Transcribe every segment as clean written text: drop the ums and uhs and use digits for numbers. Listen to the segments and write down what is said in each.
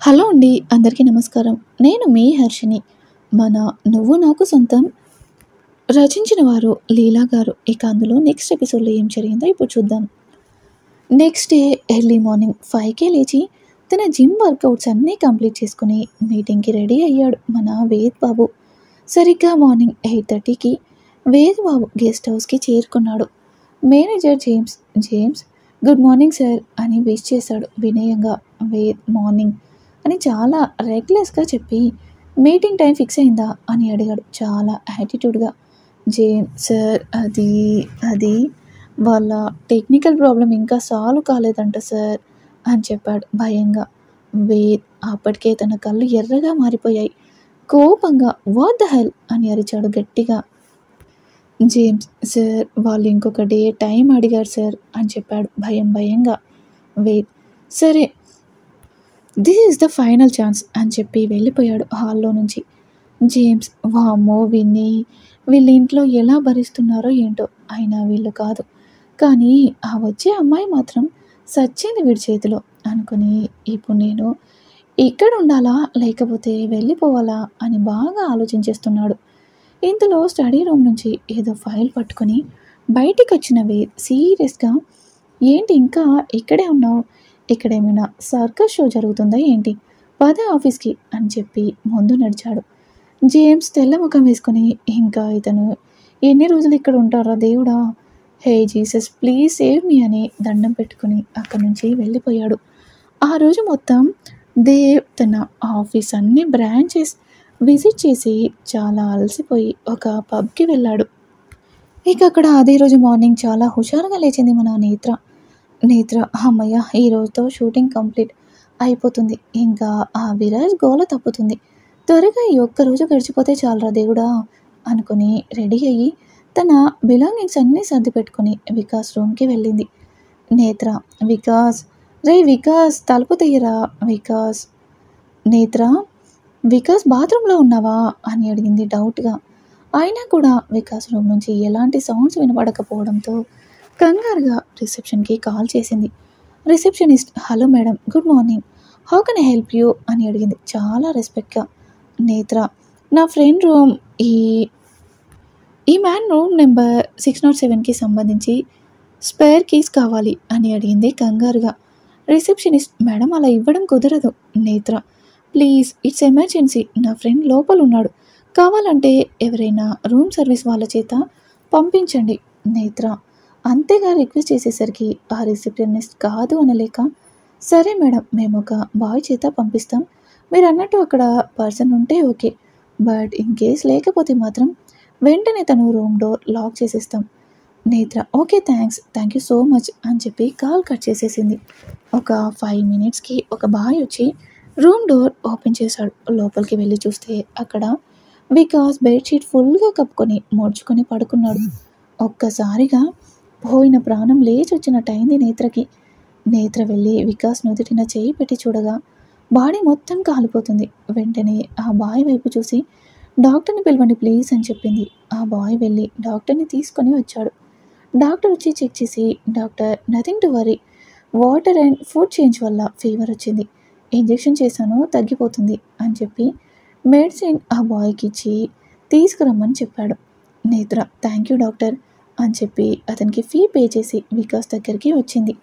Hello అండి. అందరికీ నమస్కారం. నేను మీ హర్షిని. మన 'నువ్వు నాకు సొంతం' రచించిన వారు లీలా గారు. ఇక అందులో నెక్స్ట్ ఎపిసోడ్‌లో ఏం జరిగిందో ఇప్పుడు చూద్దాం. నెక్స్ట్ డే ఎర్లీ మార్నింగ్ 5కే లేచి తన జిమ్ వర్కౌట్స్ అన్నీ కంప్లీట్ చేసుకొని మీటింగ్‌కి రెడీ అయ్యాడు మన వేద్ బాబు. సరిగ్గా మార్నింగ్ 8:30కి వేద్ బాబు గెస్ట్ హౌస్‌కి చేరుకున్నాడు. Manager James good morning sir అని విష్ చేశాడు వినయంగా. వేద్ మార్నింగ్ అని చాలా రెక్లెస్‌గా చెప్పి మీటింగ్ టైం ఫిక్స్ అయిందా అని అడిగాడు చాలా యాటిట్యూడ్‌గా. సార్ అది వాళ్ళ టెక్నికల్ ప్రాబ్లమ్ ఇంకా సాల్వ్ కాలేదంట సార్ అని చెప్పాడు భయంగా. వేద్ అప్పటికే తన కళ్ళు ఎర్రగా మారిపోయాయి. కోపంగా వాట్ ద హెల్ అని అరిచాడు గట్టిగా. సార్ వాళ్ళు ఇంకొక డే టైం అడిగారు సార్ అని చెప్పాడు భయంగా. వేద్ సరే this is the final chance అని చెప్పి వెళ్ళిపోయాడు హాల్లో నుంచి. వామ్మో వీళ్ళ ఇంట్లో ఎలా భరిస్తున్నారో ఏంటో, అయినా వీళ్ళు కాదు, కానీ ఆ వచ్చే అమ్మాయి మాత్రం సచ్చింది వీడి చేతిలో అనుకుని ఇప్పుడు నేను ఇక్కడ ఉండాలా లేకపోతే వెళ్ళిపోవాలా అని బాగా ఆలోచించేస్తున్నాడు. ఇంతలో స్టడీ రూమ్ నుంచి ఏదో ఫైల్ పట్టుకొని బయటికి వచ్చిన వేద్ సీరియస్గా, ఏంటి ఇంకా ఇక్కడే ఉన్నావు, ఇక్కడేమైనా సర్కస్ షో జరుగుతుందా ఏంటి, పద ఆఫీస్కి అని చెప్పి ముందు నడిచాడు. తెల్ల ముఖం వేసుకొని, ఇంకా ఇతను ఎన్ని రోజులు ఇక్కడ ఉంటారా దేవుడా, హే జీసస్ ప్లీజ్ సేవ్ మీ అని దండం పెట్టుకుని అక్కడి నుంచి వెళ్ళిపోయాడు. ఆ రోజు మొత్తం దేవ్ తన ఆఫీస్ అన్ని బ్రాంచెస్ విజిట్ చేసి చాలా అలసిపోయి ఒక పబ్కి వెళ్ళాడు. ఇక అక్కడ అదే రోజు మార్నింగ్ చాలా హుషారుగా లేచింది మన నేత్ర అమ్మయ్య ఈ రోజుతో షూటింగ్ కంప్లీట్ అయిపోతుంది, ఇంకా ఆ విరాజ్ గోల తప్పుతుంది, త్వరగా ఈ ఒక్కరోజు గడిచిపోతే చాలరా దేవుడా అనుకుని రెడీ అయ్యి తన బిలాంగింగ్స్ అన్నీ సర్ది పెట్టుకుని వికాస్ రూమ్కి వెళ్ళింది. నేత్ర వికాస్ తలుపు తీయరా వికాస్ బాత్రూంలో ఉన్నావా అని అడిగింది డౌట్గా. అయినా కూడా వికాస్ రూమ్ నుంచి ఎలాంటి సౌండ్స్ వినపడకపోవడంతో కంగారుగా రిసెప్షన్కి కాల్ చేసింది. Receptionist hello madam good morning, how can I help you అని అడిగింది చాలా రెస్పెక్ట్గా. నేత్ర నా ఫ్రెండ్ రూమ్ ఈ మ్యాన్ రూమ్ నెంబర్ 607కి సంబంధించి స్పేర్ కీస్ కావాలి అని అడిగింది కంగారుగా. రిసెప్షనిస్ట్ మేడం అలా ఇవ్వడం కుదరదు. నేత్ర ప్లీజ్ ఇట్స్ ఎమర్జెన్సీ, నా ఫ్రెండ్ లోపల ఉన్నాడు, కావాలంటే ఎవరైనా రూమ్ సర్వీస్ వాళ్ళ చేత పంపించండి. నేత్ర అంతేగా రిక్వెస్ట్ చేసేసరికి ఆ రిసెప్షనిస్ట్ కాదు అనలేక, సరే మేడం మేము ఒక బాయ్ చేత పంపిస్తాం, మీరు అన్నట్టు అక్కడ పర్సన్ ఉంటే ఓకే, బట్ ఇన్ కేస్ లేకపోతే మాత్రం వెంటనే తను రూమ్ డోర్ లాక్ చేసేస్తాం. నేత్ర okay thank you so much అని చెప్పి కాల్ కట్ చేసేసింది. ఒక 5 మినిట్స్కి ఒక బాయ్ వచ్చి రూమ్ డోర్ ఓపెన్ చేశాడు. లోపలికి వెళ్ళి చూస్తే అక్కడ వికాస్ బెడ్షీట్ ఫుల్గా కప్పుకొని ముడుచుకొని పడుకున్నాడు. ఒక్కసారిగా పోయిన ప్రాణం లేచి వచ్చినట్టయింది నేత్రకి. నేత్ర వెళ్ళి వికాస్ నుదుటిన చేయి పెట్టి చూడగా బాడీ మొత్తం కాలిపోతుంది. వెంటనే ఆ బాయ్ వైపు చూసి డాక్టర్ని పిలవండి ప్లీజ్ అని చెప్పింది. ఆ బాయ్ వెళ్ళి డాక్టర్ని తీసుకొని వచ్చాడు. డాక్టర్ వచ్చి చెక్ చేసి, doctor nothing to worry, water and food change వల్ల ఫీవర్ వచ్చింది, ఇంజెక్షన్ చేశాను తగ్గిపోతుంది అని చెప్పి మెడిసిన్ ఆ బాయ్కి ఇచ్చి తీసుకురమ్మని చెప్పాడు. నేత్ర థ్యాంక్ యూ డాక్టర్ అని చెప్పి అతనికి ఫీ పే చేసి వికాస్ దగ్గరికి వచ్చింది.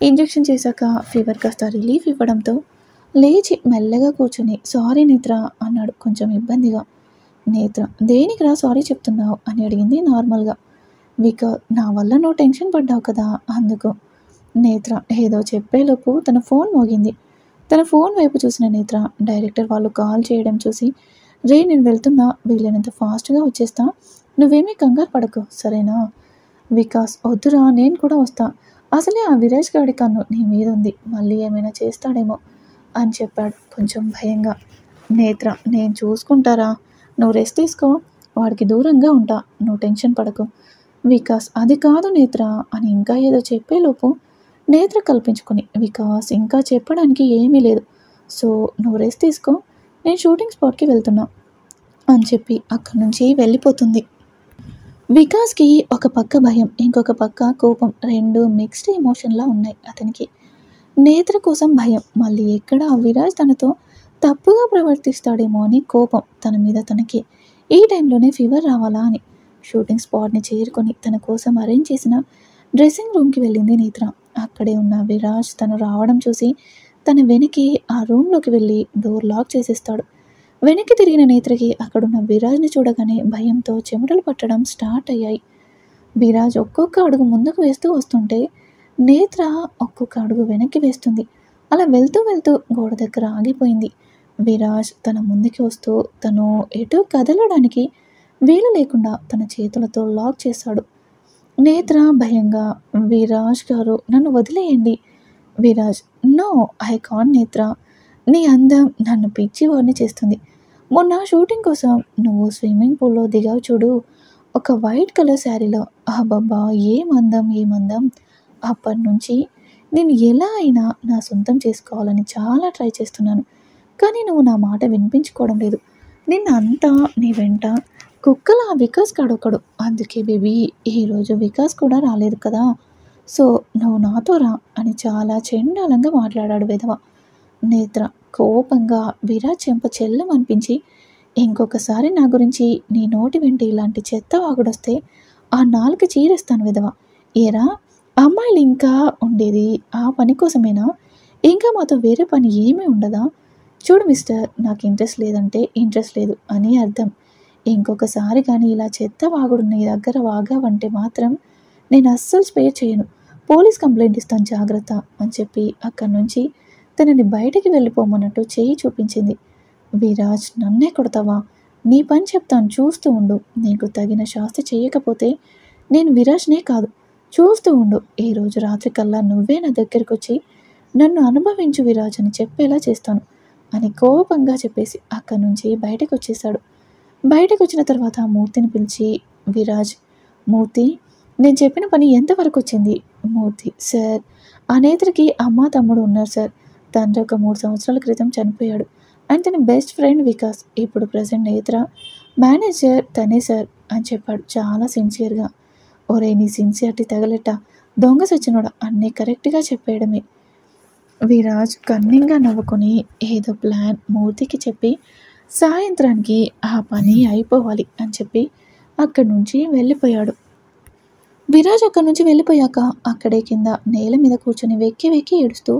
ఇంజెక్షన్ చేశాక ఫీవర్ కాస్త రిలీఫ్ ఇవ్వడంతో లేచి మెల్లగా కూర్చొని సారీ నేత్ర అన్నాడు కొంచెం ఇబ్బందిగా. నేత్ర దేనికిరా సారీ చెప్తున్నావు అని అడిగింది నార్మల్గా. వికాస్ నా వల్ల నువ్వు టెన్షన్ పడ్డావు కదా అందుకు. నేత్ర ఏదో చెప్పేలోపు తన ఫోన్ మోగింది. తన ఫోన్ వైపు చూసిన నేత్ర డైరెక్టర్ వాళ్ళు కాల్ చేయడం చూసి, నేను వెళ్తున్నా, వీలైనంత ఫాస్ట్గా వచ్చేస్తా, నువ్వేమీ కంగారు పడకు సరేనా. వికాస్ వద్దురా నేను కూడా వస్తా, అసలే ఆ విరాజ్ గాడి కన్ను నీ మీద ఉంది, మళ్ళీ ఏమైనా చేస్తాడేమో అని చెప్పాడు కొంచెం భయంగా. నేత్ర నేను చూసుకుంటారా, నువ్వు రెస్ట్ తీసుకో, వాడికి దూరంగా ఉంటా, నువ్వు టెన్షన్ పడకు. వికాస్ అది కాదు నేత్ర అని ఇంకా ఏదో చెప్పేలోపు నేత్ర కల్పించుకుని, వికాస్ ఇంకా చెప్పడానికి ఏమీ లేదు, సో నువ్వు రెస్ట్ తీసుకో, నేను షూటింగ్ స్పాట్కి వెళ్తున్నా అని చెప్పి అక్కడి నుంచి వెళ్ళిపోతుంది. వికాస్కి ఒక పక్క భయం, ఇంకొక పక్క కోపం, రెండు మిక్స్డ్ ఎమోషన్లా ఉన్నాయి అతనికి. నేత్ర కోసం భయం. మళ్ళీ ఎక్కడ ఆ విరాజ్ తనతో తప్పుగా ప్రవర్తిస్తాడేమో అని కోపం తన మీద తనకి. ఈ టైంలోనే ఫీవర్ రావాలా అని షూటింగ్ స్పాట్ని చేరుకొని తన కోసం అరేంజ్ చేసిన డ్రెస్సింగ్ రూమ్కి వెళ్ళింది నేత్ర. అక్కడే ఉన్న విరాజ్ తను రావడం చూసి తన వెనక్కి ఆ రూమ్లోకి వెళ్ళి డోర్ లాక్ చేసేస్తాడు. వెనక్కి తిరిగిన నేత్రకి అక్కడున్న విరాజ్ని చూడగానే భయంతో చెమటలు పట్టడం స్టార్ట్ అయ్యాయి. విరాజ్ ఒక్కొక్క అడుగు ముందుకు వేస్తూ వస్తుంటే నేత్ర ఒక్కొక్క అడుగు వెనక్కి వేస్తుంది. అలా వెళ్తూ వెళ్తూ గోడ దగ్గర ఆగిపోయింది. విరాజ్ తన ముందుకి వస్తూ తను ఎటు కదలడానికి వీలు లేకుండా తన చేతులతో లాక్ చేశాడు. నేత్ర భయంగా, విరాజ్ గారు నన్ను వదిలేయండి. విరాజ్, నో, ఐ కాన్ నేత్ర. నీ అందం నన్ను పిచ్చివాడిని చేస్తుంది. మొన్న షూటింగ్ కోసం నువ్వు స్విమ్మింగ్ పూల్లో దిగావు చూడు, ఒక వైట్ కలర్ శారీలో. అబ్బబ్బా, ఏమందం ఏమందం. అప్పటి నుంచి నేను ఎలా అయినా నా సొంతం చేసుకోవాలని చాలా ట్రై చేస్తున్నాను. కానీ నువ్వు నా మాట వినిపించుకోవడం లేదు. నిన్న అంతా నీ వెంట కుక్కల ఆ వికాస్ కాడొకడు. అందుకే బేబీ, ఈరోజు వికాస్ కూడా రాలేదు కదా, సో నువ్వు నాతో రా అని చాలా చెండాలంగా మాట్లాడాడు వెధవ. నేత్ర కోపంగా విరాజ్ చెంప చెల్లమనిపించి, ఇంకొకసారి నా గురించి నీ నోటి వెంట ఇలాంటి చెత్త వాగుడొస్తే ఆ నాలుక చీరేస్తాను వెధవ. ఏరా, అమ్మాయిలు ఇంకా ఉండేది ఆ పని కోసమేనా? ఇంకా మాతో వేరే పని ఏమీ ఉండదా? చూడు మిస్టర్, నాకు ఇంట్రెస్ట్ లేదంటే ఇంట్రెస్ట్ లేదు అని అర్థం. ఇంకొకసారి కానీ ఇలా చెత్త వాగుడు నీ దగ్గర వాగావంటే మాత్రం నేను అస్సలు స్పేర్ చేయను. పోలీస్ కంప్లైంట్ ఇస్తాను, జాగ్రత్త అని చెప్పి అక్కడి నుంచి తనని బయటికి వెళ్ళిపోమన్నట్టు చేయి చూపించింది. విరాజ్, నన్నే కొడతావా? నీ పని చెప్తాను, చూస్తూ ఉండు. నీకు తగిన శాస్తి చేయకపోతే నేను విరాజ్నే కాదు, చూస్తూ ఉండు. ఈరోజు రాత్రి కల్లా నువ్వే నా దగ్గరికి వచ్చి నన్ను అనుభవించు విరాజ్ అని చెప్పేలా చేస్తాను అని కోపంగా చెప్పేసి అక్కడి నుంచి బయటకు వచ్చేసాడు. బయటకు వచ్చిన తర్వాత మూర్తిని పిలిచి, విరాజ్, మూర్తి, నేను చెప్పిన పని ఎంతవరకు వచ్చింది? మూర్తి, సార్, ఆ నేత్రకి అమ్మ తమ్ముడు ఉన్నారు సార్. తండ్రి ఒక 3 సంవత్సరాల క్రితం చనిపోయాడు. అండ్ తన బెస్ట్ ఫ్రెండ్ వికాస్. ఇప్పుడు ప్రజెంట్ నేత్ర మేనేజర్ తనే సార్ అని చెప్పాడు చాలా సిన్సియర్గా. ఒరే, నీ సిన్సియారిటీ తగలెట్ట, దొంగ సచ్చినోడ, అన్నీ కరెక్ట్గా చెప్పేయడమే. విరాజ్ కన్నింగా నవ్వుకొని ఏదో ప్లాన్ మూర్తికి చెప్పి సాయంత్రానికి ఆ పని అయిపోవాలి అని చెప్పి అక్కడి నుంచి వెళ్ళిపోయాడు. విరాజ్ అక్కడి నుంచి వెళ్ళిపోయాక అక్కడే కింద నేల మీద కూర్చొని వెక్కి వెక్కి ఏడుస్తూ,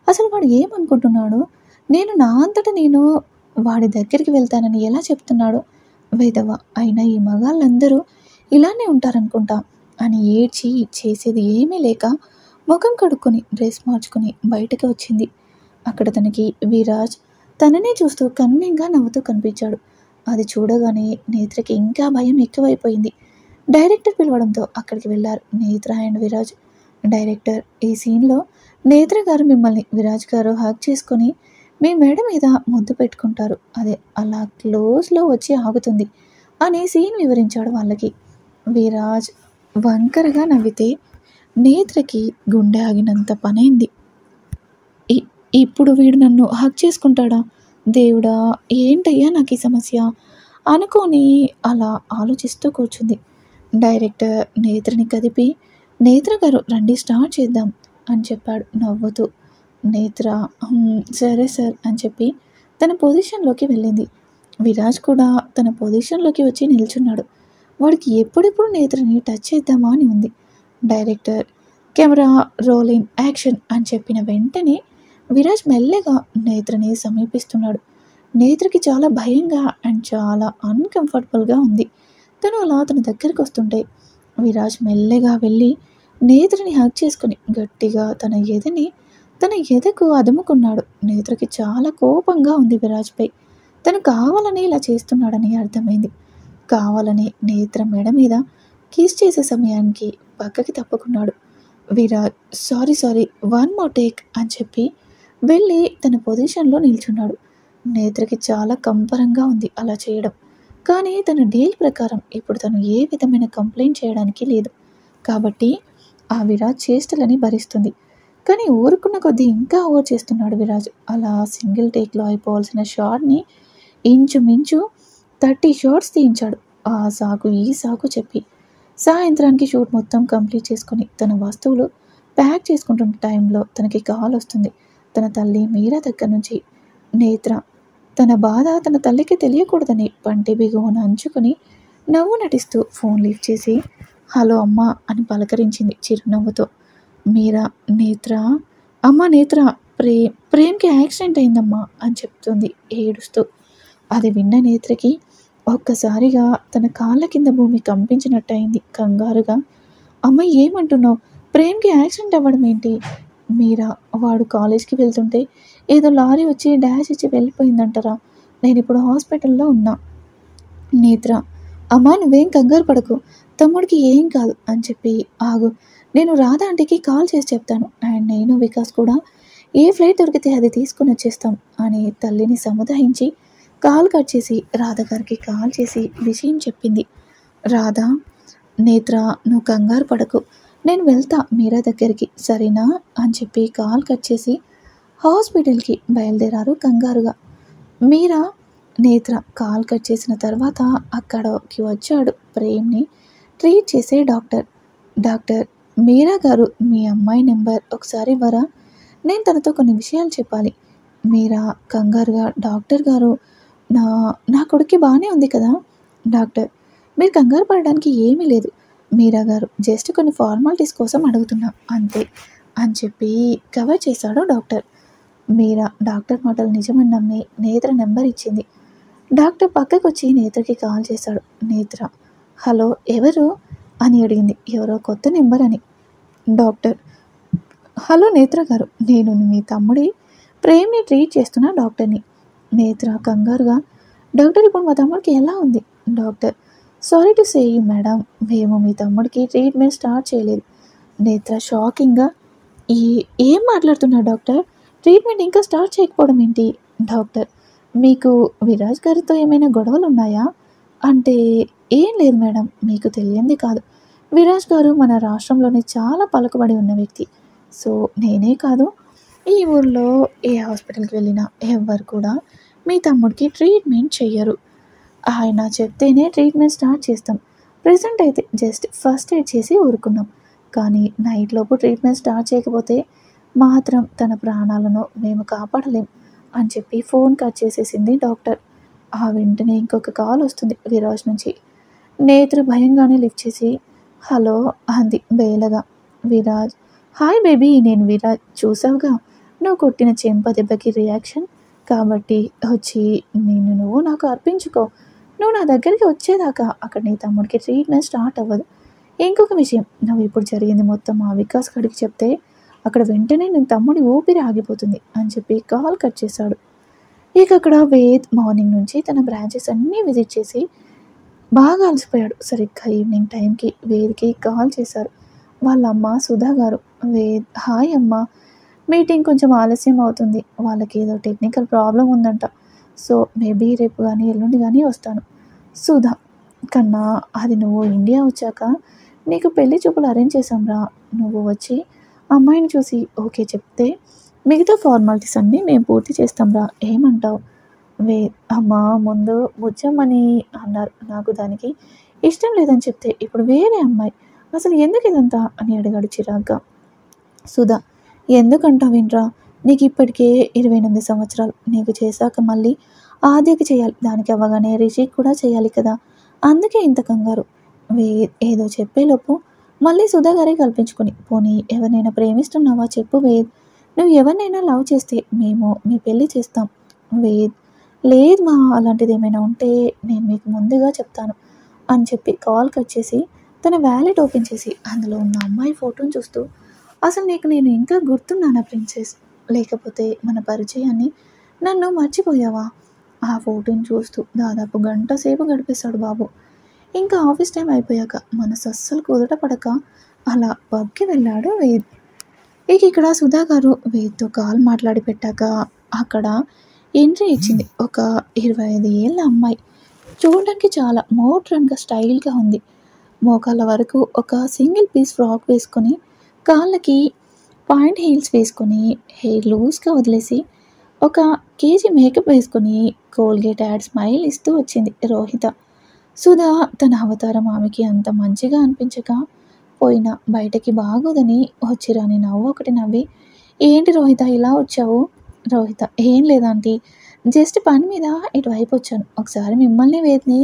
అసలు వాడు ఏమనుకుంటున్నాడు? నేను నా అంతటా నేను వాడి దగ్గరికి వెళ్తానని ఎలా చెప్తున్నాడు? వేదవ, అయినా ఈ మగాళ్ళందరూ ఇలానే ఉంటారనుకుంటా అని ఏడ్చి చేసేది ఏమీ లేక ముఖం కడుక్కొని డ్రెస్ మార్చుకొని బయటకు వచ్చింది. అక్కడ తనకి విరాజ్ తననే చూస్తూ కన్నింగా నవ్వుతూ కనిపించాడు. అది చూడగానే నేత్రకి ఇంకా భయం ఎక్కువైపోయింది. డైరెక్టర్ పిలవడంతో అక్కడికి వెళ్ళారు నేత్ర అండ్ విరాజ్. డైరెక్టర్, ఈ సీన్లో నేత్ర గారు మిమ్మల్ని విరాజ్ గారు హగ్ చేసుకొని మీ మెడ మీద ముద్దు పెట్టుకుంటారు, అదే అలా క్లోజ్లో వచ్చి ఆగుతుంది అని సీన్ వివరించాడు వాళ్ళకి. విరాజ్ వంకరగా నవ్వితే నేత్రకి గుండె ఆగినంత పనైంది. ఇప్పుడు వీడు నన్ను హక్ చేసుకుంటాడా? దేవుడా, ఏంటయ్యా నాకు ఈ సమస్య అనుకొని అలా ఆలోచిస్తూ కూర్చుంది. డైరెక్టర్ నేత్రని కదిపి, నేత్ర గారు రండి స్టార్ట్ చేద్దాం అని చెప్పాడు నవ్వుతూ. నేత్ర సరే సార్ అని చెప్పి తన పొజిషన్లోకి వెళ్ళింది. విరాజ్ కూడా తన పొజిషన్లోకి వచ్చి నిల్చున్నాడు. వాడికి ఎప్పుడెప్పుడు నేత్రని టచ్ చేద్దామా అని ఉంది. డైరెక్టర్ కెమెరా రోలింగ్ యాక్షన్ అని చెప్పిన వెంటనే విరాజ్ మెల్లగా నేత్రని సమీపిస్తున్నాడు. నేత్రకి చాలా భయంగా అండ్ చాలా అన్కంఫర్టబుల్గా ఉంది. తను అలా తన దగ్గరికి వస్తుంటే విరాజ్ మెల్లగా వెళ్ళి నేత్రని హగ్ చేసుకుని గట్టిగా తన ఎదకు అదుముకున్నాడు. నేత్రకి చాలా కోపంగా ఉంది విరాజ్పై. తను కావాలని ఇలా చేస్తున్నాడని అర్థమైంది. కావాలని నేత్ర మెడ మీద కిస్ చేసే సమయానికి పక్కకి తప్పుకున్నాడు. విరాజ్ సారీ 1 more టేక్ అని చెప్పి వెళ్ళి తన పొజిషన్లో నిల్చున్నాడు. నేత్రకి చాలా కంపరంగా ఉంది అలా చేయడం. కానీ తన డీల్ ప్రకారం ఇప్పుడు తను ఏ విధమైన కంప్లైంట్ చేయడానికి లేదు కాబట్టి ఆ విరాజ్ చేష్టలని భరిస్తుంది. కానీ ఊరుకున్న కొద్దీ ఇంకా ఓవర్ చేస్తున్నాడు విరాజ్. అలా సింగిల్ టేక్లో అయిపోవాల్సిన షాట్ని ఇంచుమించు 30 షాట్స్ తీయించాడు. ఆ సాకు ఈ సాకు చెప్పి సాయంత్రానికి షూట్ మొత్తం కంప్లీట్ చేసుకొని తన వస్తువులు ప్యాక్ చేసుకుంటున్న టైంలో తనకి కాల్ వస్తుంది. తన తల్లి మీరా దగ్గర నుంచి. నేత్ర తన బాధ తన తల్లికి తెలియకూడదని పంటి బిగువన అంచుకొని నవ్వు నటిస్తూ ఫోన్ లిఫ్ట్ చేసి హలో అమ్మా అని పలకరించింది చిరునవ్వుతో. మీరా నేత్ర అమ్మ నేత్ర ప్రేమ్కి యాక్సిడెంట్ అయిందమ్మా అని చెప్తుంది ఏడుస్తూ. అది విన్న నేత్రకి ఒక్కసారిగా తన కాళ్ళ కింద భూమి కంపించినట్టయింది. కంగారుగా అమ్మ ఏమంటున్నావు? ప్రేమ్కి యాక్సిడెంట్ అవ్వడం ఏంటి? మీరా వాడు కాలేజ్కి వెళ్తుంటే ఏదో లారీ వచ్చి డాష్ ఇచ్చి వెళ్ళిపోయిందంటారా? నేను ఇప్పుడు హాస్పిటల్లో ఉన్నా. నేత్ర అమ్మా నువ్వేం కంగారు పడకు, తమ్ముడికి ఏం కాదు అని చెప్పి ఆగు, నేను రాధా ఆంటీకి కాల్ చేసి చెప్తాను, అండ్ నేను వికాస్ కూడా ఏ ఫ్లైట్ దొరికితే అది తీసుకుని వచ్చేస్తాం అని తల్లిని సముదాయించి కాల్ కట్ చేసి రాధ గారికి కాల్ చేసి విషయం చెప్పింది. రాధా నేత్ర నువ్వు కంగారు పడకు, నేను వెళ్తా మీరా దగ్గరికి సరేనా అని చెప్పి కాల్ కట్ చేసి హాస్పిటల్కి బయలుదేరారు కంగారుగా. మీరా నేత్ర కాల్ కట్ చేసిన తర్వాత అక్కడికి వచ్చాడు ప్రేమ్ని ట్రీట్ చేసే డాక్టర్. డాక్టర్ మీరా గారు మీ అమ్మాయి నెంబర్ ఒకసారి ఇవ్వరా, నేను తనతో కొన్ని విషయాలు చెప్పాలి. మీరా కంగారుగా డాక్టర్ గారు నా నా కొడుక్కి బాగానే ఉంది కదా. డాక్టర్ మీరు కంగారు పడడానికి ఏమీ లేదు మీరా గారు, జస్ట్ కొన్ని ఫార్మాలిటీస్ కోసం అడుగుతున్నా అంతే అని చెప్పి కవర్ చేశాడు డాక్టర్. మీరా డాక్టర్ మాటలు నిజమని నమ్మి నేత్ర నెంబర్ ఇచ్చింది. డాక్టర్ పక్కకు వచ్చి నేత్రకి కాల్ చేశాడు. నేత్ర హలో ఎవరు అని అడిగింది. ఎవరో కొత్త నెంబర్ అని. డాక్టర్ హలో నేత్ర గారు, నేను మీ తమ్ముడి ప్రేమ్ని ట్రీట్ చేస్తున్న డాక్టర్ని. నేత్ర కంగారుగా డాక్టర్ ఇప్పుడు మా తమ్ముడికి ఎలా ఉంది? Doctor sorry to say you madam, మేము మీ తమ్ముడికి ట్రీట్మెంట్ స్టార్ట్ చేయలేదు. నేత్ర షాకింగ్గా ఈ ఏం మాట్లాడుతున్నారు డాక్టర్, ట్రీట్మెంట్ ఇంకా స్టార్ట్ చేయకపోవడం ఏంటి? డాక్టర్ మీకు విరాజ్ గారితో ఏమైనా గొడవలు ఉన్నాయా? అంటే ఏం లేదు మేడం, మీకు తెలియంది కాదు, విరాజ్ గారు మన రాష్ట్రంలోనే చాలా పలుకుబడి ఉన్న వ్యక్తి. సో నేనే కాదు ఈ ఊర్లో ఏ హాస్పిటల్కి వెళ్ళినా ఎవ్వరు కూడా మీ తమ్ముడికి ట్రీట్మెంట్ చెయ్యరు. ఆయన చెప్తేనే ట్రీట్మెంట్ స్టార్ట్ చేస్తాం. ప్రెజెంట్ అయితే జస్ట్ ఫస్ట్ ఎయిడ్ చేసి ఊరుకున్నాం, కానీ నైట్ లోపు ట్రీట్మెంట్ స్టార్ట్ చేయకపోతే మాత్రం తన ప్రాణాలను మేము కాపాడలేం అని చెప్పి ఫోన్ కట్ చేసేసింది డాక్టర్. ఆ వెంటనే ఇంకొక కాల్ వస్తుంది విరాజ్ నుంచి. నేత్ర భయంగానే లిఫ్ట్ చేసి హలో అంది బేలగా. విరాజ్ హాయ్ బేబీ, నేను విరాజ్, చూసావుగా నువ్వు కొట్టిన చెంప దెబ్బకి రియాక్షన్, కాబట్టి వచ్చి నువ్వు నాకు అర్పించుకో. నువ్వు నా దగ్గరికి వచ్చేదాకా అక్కడ నీ తమ్ముడికి ట్రీట్మెంట్ స్టార్ట్ అవ్వదు. ఇంకొక విషయం, నువ్వు ఇప్పుడు జరిగింది మొత్తం ఆ వికాస్ గడికి చెప్తే అక్కడ వెంటనే నీ తమ్ముడి ఊపిరి ఆగిపోతుంది అని చెప్పి కాల్ కట్ చేశాడు. ఇక అక్కడ వేద్ మార్నింగ్ నుంచి తన బ్రాంచెస్ అన్నీ విజిట్ చేసి బాగా అలసిపోయాడు. సరిగ్గా ఈవినింగ్ టైంకి వేద్కి కాల్ చేశారు వాళ్ళ అమ్మ సుధా గారు. వేద్ హాయ్ అమ్మ, మీటింగ్ కొంచెం ఆలస్యం అవుతుంది, వాళ్ళకి ఏదో టెక్నికల్ ప్రాబ్లం ఉందంట, సో మేబీ రేపు కానీ ఎల్లుండి కానీ వస్తాను. సుధా కన్నా అది నువ్వు ఇండియా వచ్చాక నీకు పెళ్లి చూపులు అరేంజ్ చేసాంరా, నువ్వు వచ్చి అమ్మాయిని చూసి ఓకే చెప్తే మిగతా ఫార్మాలిటీస్ అన్నీ మేము పూర్తి చేస్తాంరా, ఏమంటావు? అమ్మ ముందు బుజ్జమ్మని అన్నారు, నాకు దానికి ఇష్టం లేదని చెప్తే ఇప్పుడు వేరే అమ్మాయి, అసలు ఎందుకు ఇదంతా అని అడిగాడు చిరాగ్గా. సుధా ఎందుకంటావు వినరా, నీకు ఇప్పటికే 28 సంవత్సరాలు, నీకు చేశాక మళ్ళీ ఆద్యకి చేయాలి, దానికి అవ్వగానే రిషికి కూడా చేయాలి కదా, అందుకే ఇంత కంగారు. ఏదో చెప్పేలోపు మళ్ళీ సుధా గారే కల్పించుకొని పోనీ ఎవరినైనా ప్రేమిస్తున్నావా చెప్పు వేద్, నువ్వు ఎవరినైనా లవ్ చేస్తే మేము మీ పెళ్ళి చేస్తాం. వేద్ లేదు మా, అలాంటిది ఏమైనా ఉంటే నేను మీకు ముందుగా చెప్తాను అని చెప్పి కాల్ కట్ చేసి తన వ్యాలెట్ ఓపెన్ చేసి అందులో ఉన్న అమ్మాయి ఫోటోని చూస్తూ అసలు నీకు నేను ఇంకా గుర్తున్నానా ప్రిన్సెస్, లేకపోతే మన పరిచయాన్ని నన్ను మర్చిపోయావా? ఆ ఫోటోని చూస్తూ దాదాపు గంట సేపు గడిపేశాడు బాబు. ఇంకా ఆఫీస్ టైం అయిపోయాక మనసు అస్సలు కుదుట పడక అలా పబ్కి వెళ్ళాడు వేద్. ఇక ఇక్కడ సుధా గారు వేద్తో కాల్ మాట్లాడి పెట్టాక అక్కడ ఎంట్రీ ఇచ్చింది ఒక 25 ఏళ్ళ అమ్మాయి. చూడడానికి చాలా మోడ్రన్గా స్టైల్గా ఉంది. మోకాళ్ళ వరకు ఒక సింగిల్ పీస్ ఫ్రాక్ వేసుకొని కాళ్ళకి పాయింట్ హీల్స్ వేసుకొని హెయిర్ లూజ్గా వదిలేసి ఒక కేజీ మేకప్ వేసుకొని కోల్గేట్ యాడ్ స్మైల్ ఇస్తూ వచ్చింది రోహిత. సుధా తన అవతారం ఆమెకి అంత మంచిగా అనిపించక పోయినా బయటకి బాగోదని వచ్చిరాని నవ్వు ఒకటి నవ్వి, ఏంటి రోహిత ఇలా వచ్చావు? రోహిత, ఏం లేదాంటీ, జస్ట్ పని మీద ఇటువైపు వచ్చాను, ఒకసారి మిమ్మల్ని వేదిని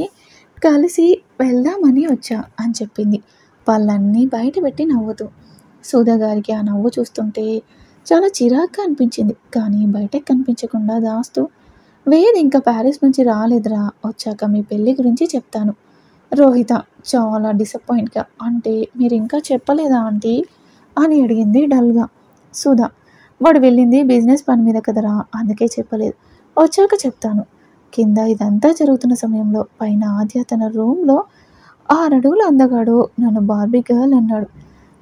కలిసి వెళ్దామని వచ్చా అని చెప్పింది పళ్ళన్నీ బయట పెట్టి నవ్వుతూ. సుధా గారికి ఆ నవ్వు చూస్తుంటే చాలా చిరాగ్గా అనిపించింది. కానీ బయటకు కనిపించకుండా దాస్తూ, వేద్ ఇంకా ప్యారిస్ నుంచి రాలేదురా, వచ్చాక మీ పెళ్ళి గురించి చెప్తాను. రోహిత చాలా డిసప్పాయింట్గా, అంటే మీరు ఇంకా చెప్పలేదా ఆంటీ అని అడిగింది డల్గా. సుధా, వాడు వెళ్ళింది బిజినెస్ పని మీద కదరా, అందుకే చెప్పలేదు, వచ్చాక చెప్తాను. కింద ఇదంతా జరుగుతున్న సమయంలో పైన ఆద్య తన రూమ్లో 6 అడుగుల అందగాడు నన్ను బార్బీ గర్ల్ అన్నాడు.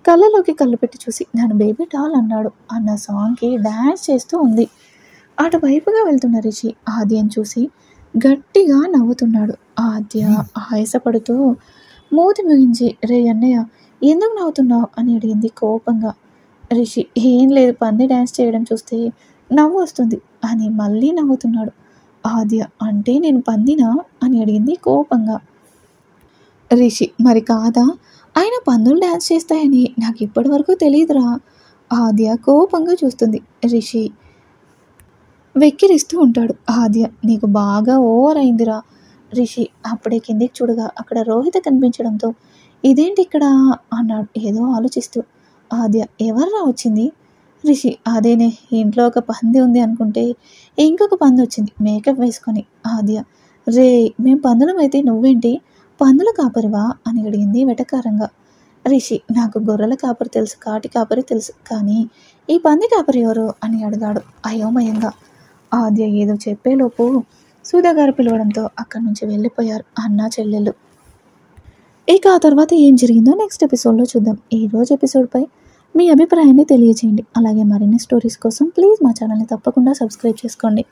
కళ్ళలోకి కళ్ళు పెట్టి చూసి నన్ను బేబీ డాల్ అన్నాడు అన్న సాంగ్కి డ్యాన్స్ చేస్తూ ఉంది. అటువైపుగా వెళ్తున్న రిషి ఆద్యను చూసి గట్టిగా నవ్వుతున్నాడు. ఆద్య ఆయాసపడుతూ మూతి ముగించి, రే అన్నయ్య ఎందుకు నవ్వుతున్నావు అని అడిగింది కోపంగా. రిషి, ఏం లేదు, పంది డ్యాన్స్ చేయడం చూస్తే నవ్వు వస్తుంది అని మళ్ళీ నవ్వుతున్నాడు. ఆద్య, అంటే నేను పందినా అని అడిగింది కోపంగా. రిషి, మరి కాదా, ఆయన పందులు డ్యాన్స్ చేస్తాయని నాకు ఇప్పటి వరకు తెలియదురా. ఆద్య కోపంగా చూస్తుంది. రిషి వెక్కిరిస్తూ ఉంటాడు. ఆద్య, నీకు బాగా ఓవర్ అయిందిరా. రిషి అప్పుడే కిందికి చూడగా అక్కడ రోహిత కనిపించడంతో, ఇదేంటి ఇక్కడ అన్నాడు ఏదో ఆలోచిస్తూ. ఆద్య, ఎవర్రా వచ్చింది? రిషి, అదేనే, ఇంట్లో ఒక పంది ఉంది అనుకుంటే ఇంకొక పంది వచ్చింది మేకప్ వేసుకొని. ఆద్య, రే, మేము పందులమైతే నువ్వేంటి పందుల కాపరివా అని అడిగింది వెటకారంగా. రిషి, నాకు గొర్రెల కాపరి తెలుసు, కాటి కాపరి తెలుసు, కానీ ఈ పంది కాపరి ఎవరు అని అడిగాడు అయోమయంగా. ఆద్య ఏదో చెప్పేలోపు సుధా గారు పిలవడంతో అక్కడి నుంచి వెళ్ళిపోయారు అన్న చెల్లెళ్ళు. ఇక ఆ తర్వాత ఏం జరిగిందో నెక్స్ట్ ఎపిసోడ్లో చూద్దాం. ఈరోజు ఎపిసోడ్పై మీ అభిప్రాయాన్ని తెలియజేయండి. అలాగే మరిన్ని స్టోరీస్ కోసం ప్లీజ్ మా ఛానల్ని తప్పకుండా సబ్స్క్రైబ్ చేసుకోండి.